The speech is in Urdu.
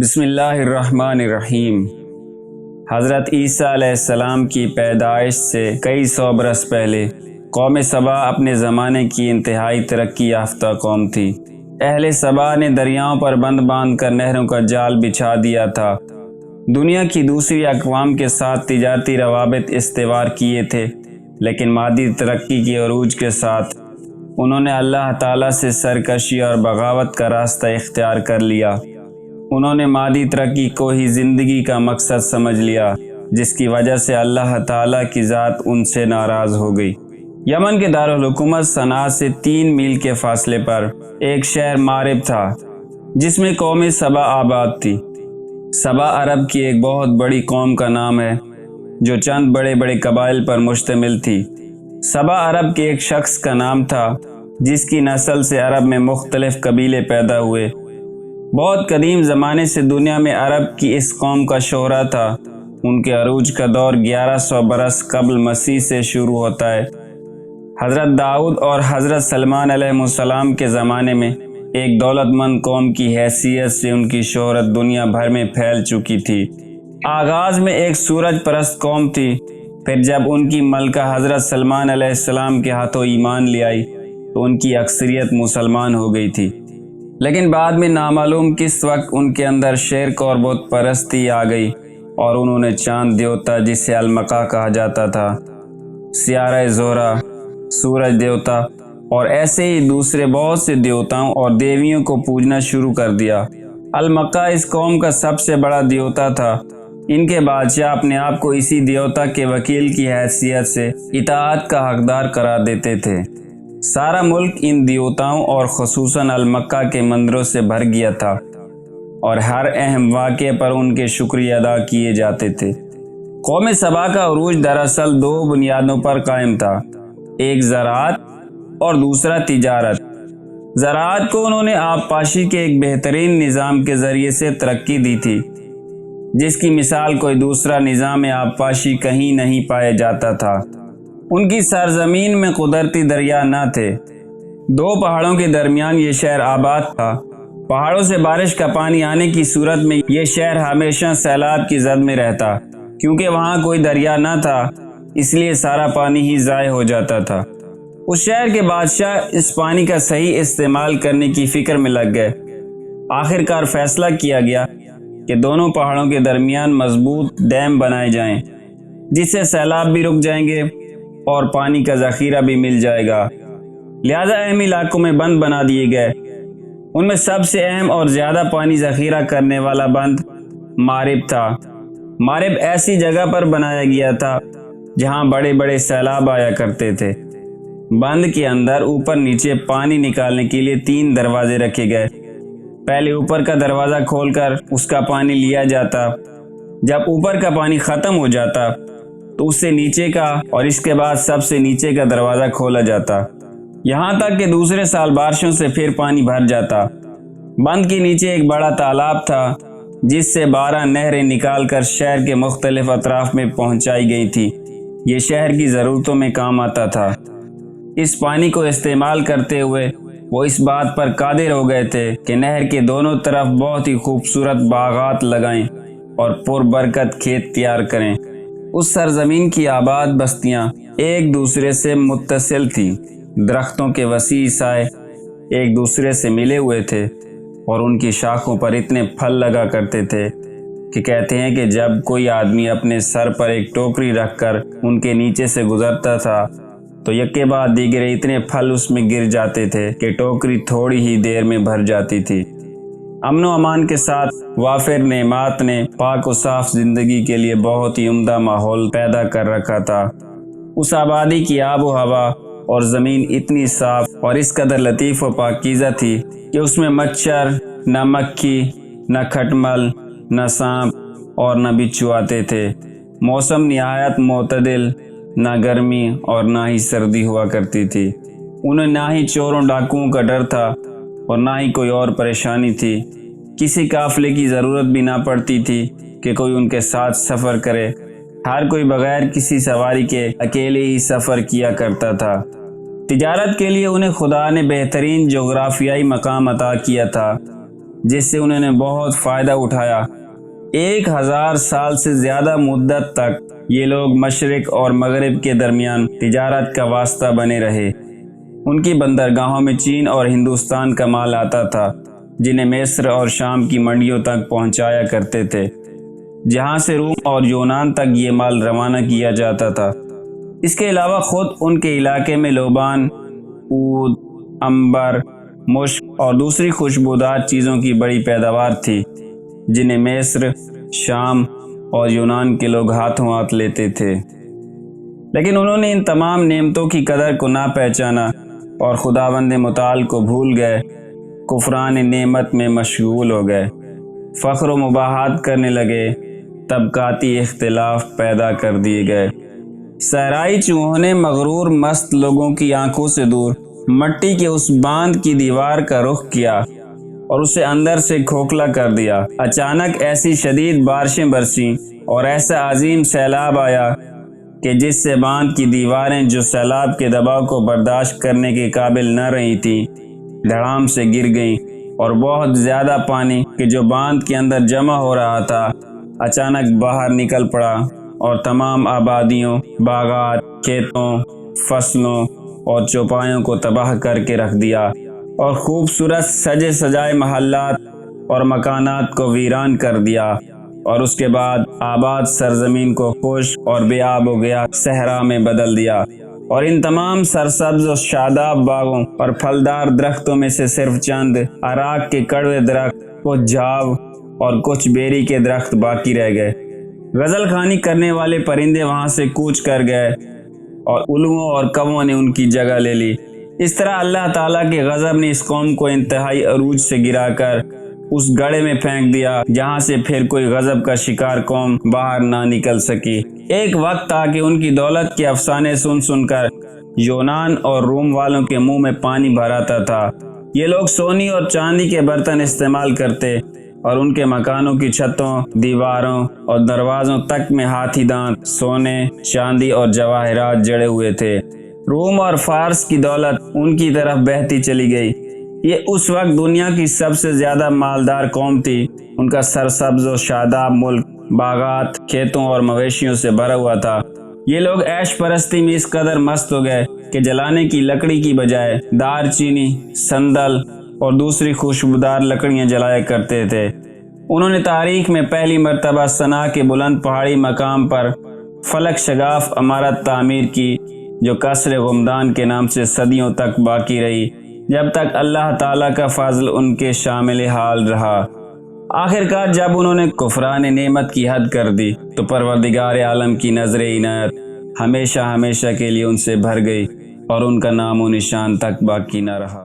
بسم اللہ الرحمن الرحیم۔ حضرت عیسیٰ علیہ السلام کی پیدائش سے کئی سو برس پہلے قوم سبا اپنے زمانے کی انتہائی ترقی یافتہ قوم تھی۔ اہل سبا نے دریاؤں پر بند باندھ کر نہروں کا جال بچھا دیا تھا۔ دنیا کی دوسری اقوام کے ساتھ تجارتی روابط استوار کیے تھے، لیکن مادی ترقی کے عروج کے ساتھ انہوں نے اللہ تعالیٰ سے سرکشی اور بغاوت کا راستہ اختیار کر لیا۔ انہوں نے مادی ترقی کو ہی زندگی کا مقصد سمجھ لیا، جس کی وجہ سے اللہ تعالیٰ کی ذات ان سے ناراض ہو گئی۔ یمن کے دارالحکومت صنعاء سے 3 میل کے فاصلے پر ایک شہر مارب تھا، جس میں قوم سبا آباد تھی۔ سبا عرب کی ایک بہت بڑی قوم کا نام ہے، جو چند بڑے بڑے قبائل پر مشتمل تھی۔ سبا عرب کے ایک شخص کا نام تھا، جس کی نسل سے عرب میں مختلف قبیلے پیدا ہوئے۔ بہت قدیم زمانے سے دنیا میں عرب کی اس قوم کا شہرہ تھا۔ ان کے عروج کا دور 1100 برس قبل مسیح سے شروع ہوتا ہے۔ حضرت داؤد اور حضرت سلمان علیہ السلام کے زمانے میں ایک دولت مند قوم کی حیثیت سے ان کی شہرت دنیا بھر میں پھیل چکی تھی۔ آغاز میں ایک سورج پرست قوم تھی، پھر جب ان کی ملکہ حضرت سلمان علیہ السلام کے ہاتھوں ایمان لے آئی تو ان کی اکثریت مسلمان ہو گئی تھی، لیکن بعد میں نامعلوم کس وقت ان کے اندر شرک اور بت پرستی آ گئی اور انہوں نے چاند دیوتا، جسے المقا کہا جاتا تھا، سیارہ زہرہ، سورج دیوتا اور ایسے ہی دوسرے بہت سے دیوتاؤں اور دیویوں کو پوجنا شروع کر دیا۔ المقا اس قوم کا سب سے بڑا دیوتا تھا۔ ان کے بادشاہ اپنے آپ کو اسی دیوتا کے وکیل کی حیثیت سے اطاعت کا حقدار قرار دیتے تھے۔ سارا ملک ان دیوتاؤں اور خصوصاً المقا کے مندروں سے بھر گیا تھا، اور ہر اہم واقعے پر ان کے شکریہ ادا کیے جاتے تھے۔ قوم سبا کا عروج دراصل 2 بنیادوں پر قائم تھا، ایک زراعت اور دوسرا تجارت۔ زراعت کو انہوں نے آبپاشی کے ایک بہترین نظام کے ذریعے سے ترقی دی تھی، جس کی مثال کوئی دوسرا نظام آبپاشی کہیں نہیں پایا جاتا تھا۔ ان کی سرزمین میں قدرتی دریا نہ تھے۔ 2 پہاڑوں کے درمیان یہ شہر آباد تھا۔ پہاڑوں سے بارش کا پانی آنے کی صورت میں یہ شہر ہمیشہ سیلاب کی زد میں رہتا، کیونکہ وہاں کوئی دریا نہ تھا، اس لیے سارا پانی ہی ضائع ہو جاتا تھا۔ اس شہر کے بادشاہ اس پانی کا صحیح استعمال کرنے کی فکر میں لگ گئے۔ آخر کار فیصلہ کیا گیا کہ دونوں پہاڑوں کے درمیان مضبوط ڈیم بنائے جائیں، جس سے سیلاب بھی رک جائیں گے اور پانی کا ذخیرہ بھی مل جائے گا۔ لہذا اہم علاقوں میں بند بنا دیے گئے۔ ان میں سب سے اہم اور زیادہ پانی ذخیرہ کرنے والا بند مارب تھا۔ مارب ایسی جگہ پر بنایا گیا تھا جہاں بڑے بڑے سیلاب آیا کرتے تھے۔ بند کے اندر اوپر نیچے پانی نکالنے کے لیے 3 دروازے رکھے گئے۔ پہلے اوپر کا دروازہ کھول کر اس کا پانی لیا جاتا، جب اوپر کا پانی ختم ہو جاتا تو اس سے نیچے کا اور اس کے بعد سب سے نیچے کا دروازہ کھولا جاتا، یہاں تک کہ دوسرے سال بارشوں سے پھر پانی بھر جاتا۔ بند کے نیچے ایک بڑا تالاب تھا، جس سے 12 نہریں نکال کر شہر کے مختلف اطراف میں پہنچائی گئی تھی۔ یہ شہر کی ضرورتوں میں کام آتا تھا۔ اس پانی کو استعمال کرتے ہوئے وہ اس بات پر قادر ہو گئے تھے کہ نہر کے دونوں طرف بہت ہی خوبصورت باغات لگائیں اور پربرکت کھیت تیار کریں۔ اس سرزمین کی آباد بستیاں ایک دوسرے سے متصل تھیں۔ درختوں کے وسیع سائے ایک دوسرے سے ملے ہوئے تھے اور ان کی شاخوں پر اتنے پھل لگا کرتے تھے کہ کہتے ہیں کہ جب کوئی آدمی اپنے سر پر ایک ٹوکری رکھ کر ان کے نیچے سے گزرتا تھا تو یکے بعد دیگرے اتنے پھل اس میں گر جاتے تھے کہ ٹوکری تھوڑی ہی دیر میں بھر جاتی تھی۔ امن و امان کے ساتھ وافر نعمات نے پاک و صاف زندگی کے لیے بہت ہی عمدہ ماحول پیدا کر رکھا تھا۔ اس آبادی کی آب و ہوا اور زمین اتنی صاف اور اس قدر لطیف و پاکیزہ تھی کہ اس میں مچھر، نہ مکھی، نہ کھٹمل، نہ سانپ اور نہ بچھو آتے تھے۔ موسم نہایت معتدل، نہ گرمی اور نہ ہی سردی ہوا کرتی تھی۔ انہیں نہ ہی چوروں ڈاکوؤں کا ڈر تھا اور نہ ہی کوئی اور پریشانی تھی۔ کسی قافلے کی ضرورت بھی نہ پڑتی تھی کہ کوئی ان کے ساتھ سفر کرے۔ ہر کوئی بغیر کسی سواری کے اکیلے ہی سفر کیا کرتا تھا۔ تجارت کے لیے انہیں خدا نے بہترین جغرافیائی مقام عطا کیا تھا۔ جس سے انہوں نے بہت فائدہ اٹھایا۔ 1000 سال سے زیادہ مدت تک یہ لوگ مشرق اور مغرب کے درمیان تجارت کا واسطہ بنے رہے۔ ان کی بندرگاہوں میں چین اور ہندوستان کا مال آتا تھا، جنہیں مصر اور شام کی منڈیوں تک پہنچایا کرتے تھے، جہاں سے روم اور یونان تک یہ مال روانہ کیا جاتا تھا۔ اس کے علاوہ خود ان کے علاقے میں لوبان، عود، عنبر، مشک اور دوسری خوشبودار چیزوں کی بڑی پیداوار تھی، جنہیں مصر، شام اور یونان کے لوگ ہاتھوں ہاتھ لیتے تھے۔ لیکن انہوں نے ان تمام نعمتوں کی قدر کو نہ پہچانا اور خداوند متعال کو بھول گئے، کفران نعمت میں مشغول ہو گئے، فخر و مباحات کرنے لگے، طبقاتی اختلاف پیدا کر دیے گئے۔ صحرائی چوہوں نے مغرور مست لوگوں کی آنکھوں سے دور مٹی کے اس باندھ کی دیوار کا رخ کیا اور اسے اندر سے کھوکھلا کر دیا۔ اچانک ایسی شدید بارشیں برسیں اور ایسا عظیم سیلاب آیا کہ جس سے باندھ کی دیواریں جو سیلاب کے دباؤ کو برداشت کرنے کے قابل نہ رہی تھیں، دھڑام سے گر گئیں، اور بہت زیادہ پانی کہ جو باندھ کے اندر جمع ہو رہا تھا اچانک باہر نکل پڑا اور تمام آبادیوں، باغات، کھیتوں، فصلوں اور چوپایوں کو تباہ کر کے رکھ دیا، اور خوبصورت سجے سجائے محلات اور مکانات کو ویران کر دیا، اور اس کے بعد آباد سرزمین کو خشک اور بے آب و گیا صحرا میں بدل دیا، اور ان تمام سرسبز و شاداب باغوں اور پھلدار درختوں میں سے صرف چند اراک کے کڑوے درخت، کچھ جھاؤ اور کچھ بیری کے درخت باقی رہ گئے۔ غزل خوانی کرنے والے پرندے وہاں سے کوچ کر گئے اور الوؤں اور کووں نے ان کی جگہ لے لی۔ اس طرح اللہ تعالیٰ کے غضب نے اس قوم کو انتہائی عروج سے گرا کر اس گڑھے میں پھینک دیا جہاں سے پھر کوئی غضب کا شکار قوم باہر نہ نکل سکی۔ ایک وقت تھا کہ ان کی دولت کے افسانے سن سن کر یونان اور روم والوں کے منہ میں پانی بھر آتا تھا۔ یہ لوگ سونی اور چاندی کے برتن استعمال کرتے اور ان کے مکانوں کی چھتوں، دیواروں اور دروازوں تک میں ہاتھی دانت، سونے، چاندی اور جواہرات جڑے ہوئے تھے۔ روم اور فارس کی دولت ان کی طرف بہتی چلی گئی۔ یہ اس وقت دنیا کی سب سے زیادہ مالدار قوم تھی۔ ان کا سرسبز و شاداب ملک باغات، کھیتوں اور مویشیوں سے بھرا ہوا تھا۔ یہ لوگ عیش پرستی میں اس قدر مست ہو گئے کہ جلانے کی لکڑی کی بجائے دار چینی، سندل اور دوسری خوشبودار لکڑیاں جلایا کرتے تھے۔ انہوں نے تاریخ میں پہلی مرتبہ صنعاء کے بلند پہاڑی مقام پر فلک شگاف عمارت تعمیر کی، جو قصر غمدان کے نام سے صدیوں تک باقی رہی، جب تک اللہ تعالیٰ کا فضل ان کے شامل حال رہا۔ آخرکار جب انہوں نے کفران نعمت کی حد کر دی تو پروردگار عالم کی نظر عنایت ہمیشہ ہمیشہ کے لیے ان سے بھر گئی اور ان کا نام و نشان تک باقی نہ رہا۔